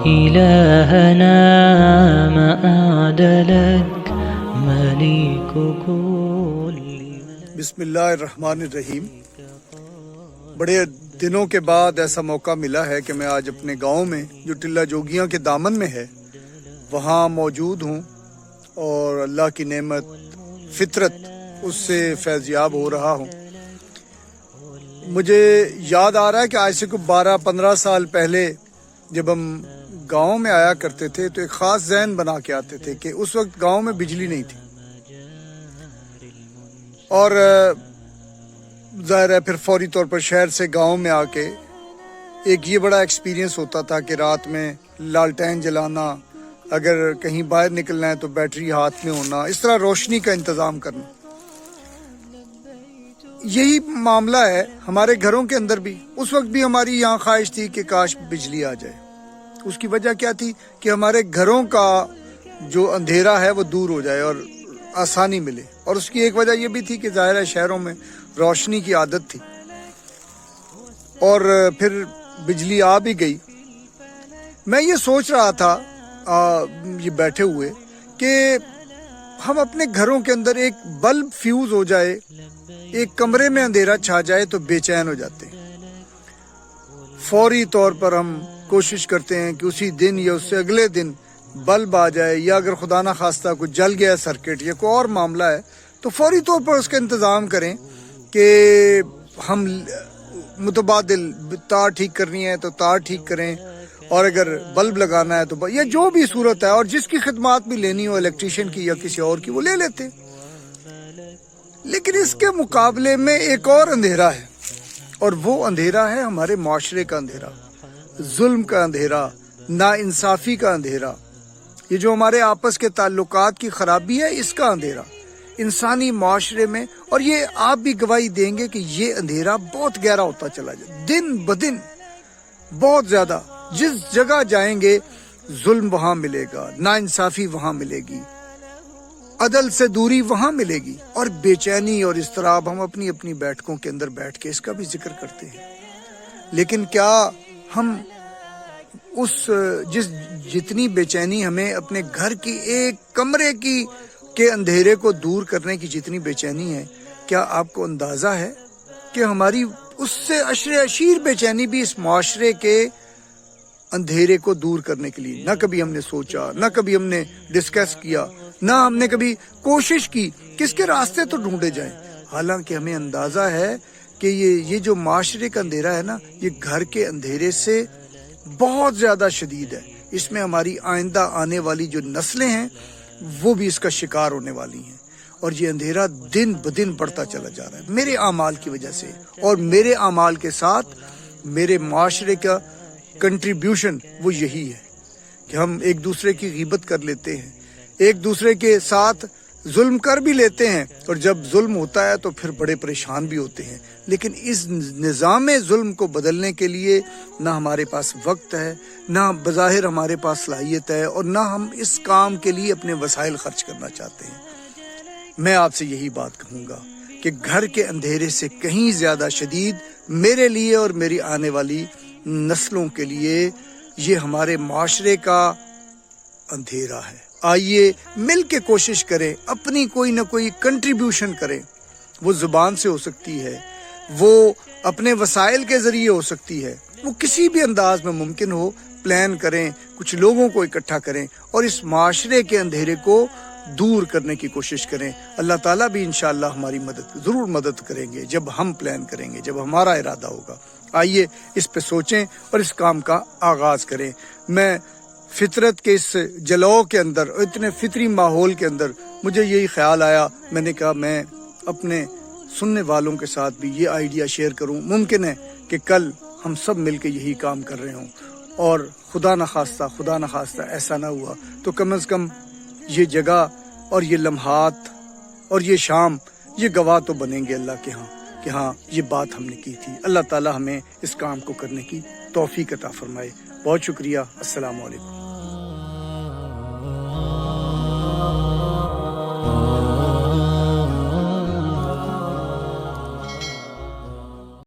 إلهنا مآد لك مليك كل. بسم اللہ الرحمن الرحیم. بڑے دنوں کے بعد ایسا موقع ملا ہے کہ میں آج اپنے گاؤں میں جو ٹلہ جوگیاں کے دامن میں ہے وہاں موجود ہوں اور اللہ کی نعمت فطرت اس سے فیضیاب ہو رہا ہوں. مجھے یاد آ رہا ہے کہ آج سے کوئی 12-15 سال پہلے جب ہم گاؤں میں آیا کرتے تھے تو ایک خاص ذہن بنا کے آتے تھے کہ اس وقت گاؤں میں بجلی نہیں تھی اور ظاہر ہے پھر فوری طور پر شہر سے گاؤں میں آ کے ایک یہ بڑا ایکسپیرینس ہوتا تھا کہ رات میں لالٹین جلانا، اگر کہیں باہر نکلنا ہے تو بیٹری ہاتھ میں ہونا، اس طرح روشنی کا انتظام کرنا. یہی معاملہ ہے ہمارے گھروں کے اندر بھی. اس وقت بھی ہماری یہاں خواہش تھی کہ کاش بجلی آ جائے. اس کی وجہ کیا تھی کہ ہمارے گھروں کا جو اندھیرا ہے وہ دور ہو جائے اور آسانی ملے. اور اس کی ایک وجہ یہ بھی تھی کہ ظاہر ہے شہروں میں روشنی کی عادت تھی اور پھر بجلی آ بھی گئی. میں یہ سوچ رہا تھا یہ بیٹھے ہوئے کہ ہم اپنے گھروں کے اندر ایک بلب فیوز ہو جائے، ایک کمرے میں اندھیرا چھا جائے تو بے چین ہو جاتے ہیں. فوری طور پر ہم کوشش کرتے ہیں کہ اسی دن یا اس سے اگلے دن بلب آ جائے، یا اگر خدا نہ خواستہ کوئی جل گیا سرکٹ یا کوئی اور معاملہ ہے تو فوری طور پر اس کا انتظام کریں کہ ہم متبادل تار ٹھیک کرنی ہے تو تار ٹھیک کریں، اور اگر بلب لگانا ہے تو یا جو بھی صورت ہے، اور جس کی خدمات بھی لینی ہو الیکٹریشین کی یا کسی اور کی وہ لے لیتے. لیکن اس کے مقابلے میں ایک اور اندھیرا ہے، اور وہ اندھیرا ہے ہمارے معاشرے کا اندھیرا، ظلم کا اندھیرا، ناانصافی کا اندھیرا. یہ جو ہمارے آپس کے تعلقات کی خرابی ہے اس کا اندھیرا انسانی معاشرے میں. اور یہ آپ بھی گواہی دیں گے کہ یہ اندھیرا بہت گہرا ہوتا چلا جائے دن بدن، بہت زیادہ. جس جگہ جائیں گے ظلم وہاں ملے گا، ناانصافی وہاں ملے گی، عدل سے دوری وہاں ملے گی، اور بے چینی اور اضطراب. ہم اپنی اپنی بیٹھکوں کے اندر بیٹھ کے اس کا بھی ذکر کرتے ہیں. لیکن کیا ہم جتنی بے چینی ہمیں اپنے گھر کی ایک کمرے کے اندھیرے کو دور کرنے کی جتنی بے چینی ہے، کیا آپ کو اندازہ ہے کہ ہماری اس سے اشیر بے چینی بھی اس معاشرے کے اندھیرے کو دور کرنے کے لیے نہ کبھی ہم نے سوچا، نہ کبھی ہم نے ڈسکس کیا، نہ ہم نے کبھی کوشش کی کہ اس کے راستے تو ڈھونڈے جائیں. حالانکہ ہمیں اندازہ ہے کہ یہ جو معاشرے کا اندھیرا ہے نا، یہ گھر کے اندھیرے سے بہت زیادہ شدید ہے. اس میں ہماری آئندہ آنے والی جو نسلیں ہیں وہ بھی اس کا شکار ہونے والی ہیں، اور یہ اندھیرا دن بدن بڑھتا چلا جا رہا ہے میرے اعمال کی وجہ سے. اور میرے اعمال کے ساتھ میرے معاشرے کا کنٹریبیوشن وہ یہی ہے کہ ہم ایک دوسرے کی غیبت کر لیتے ہیں، ایک دوسرے کے ساتھ ظلم کر بھی لیتے ہیں، اور جب ظلم ہوتا ہے تو پھر بڑے پریشان بھی ہوتے ہیں. لیکن اس نظام ظلم کو بدلنے کے لیے نہ ہمارے پاس وقت ہے، نہ بظاہر ہمارے پاس صلاحیت ہے، اور نہ ہم اس کام کے لیے اپنے وسائل خرچ کرنا چاہتے ہیں. میں آپ سے یہی بات کہوں گا کہ گھر کے اندھیرے سے کہیں زیادہ شدید میرے لیے اور میری آنے والی نسلوں کے لیے یہ ہمارے معاشرے کا اندھیرا ہے. آئیے مل کے کوشش کریں، اپنی کوئی نہ کوئی کنٹریبیوشن کریں. وہ زبان سے ہو سکتی ہے، وہ اپنے وسائل کے ذریعے ہو سکتی ہے، وہ کسی بھی انداز میں ممکن ہو. پلان کریں، کچھ لوگوں کو اکٹھا کریں اور اس معاشرے کے اندھیرے کو دور کرنے کی کوشش کریں. اللہ تعالیٰ بھی انشاءاللہ ہماری ضرور مدد کریں گے جب ہم پلان کریں گے، جب ہمارا ارادہ ہوگا. آئیے اس پہ سوچیں اور اس کام کا آغاز کریں. میں فطرت کے اس جلو کے اندر، اتنے فطری ماحول کے اندر مجھے یہی خیال آیا. میں نے کہا میں اپنے سننے والوں کے ساتھ بھی یہ آئیڈیا شیئر کروں. ممکن ہے کہ کل ہم سب مل کے یہی کام کر رہے ہوں، اور خدا نہ خواستہ ایسا نہ ہوا تو کم از کم یہ جگہ اور یہ لمحات اور یہ شام یہ گواہ تو بنیں گے اللہ کے ہاں کہ ہاں یہ بات ہم نے کی تھی. اللہ تعالیٰ ہمیں اس کام کو کرنے کی توفیق عطا فرمائے. بہت شکریہ. السلام علیکم.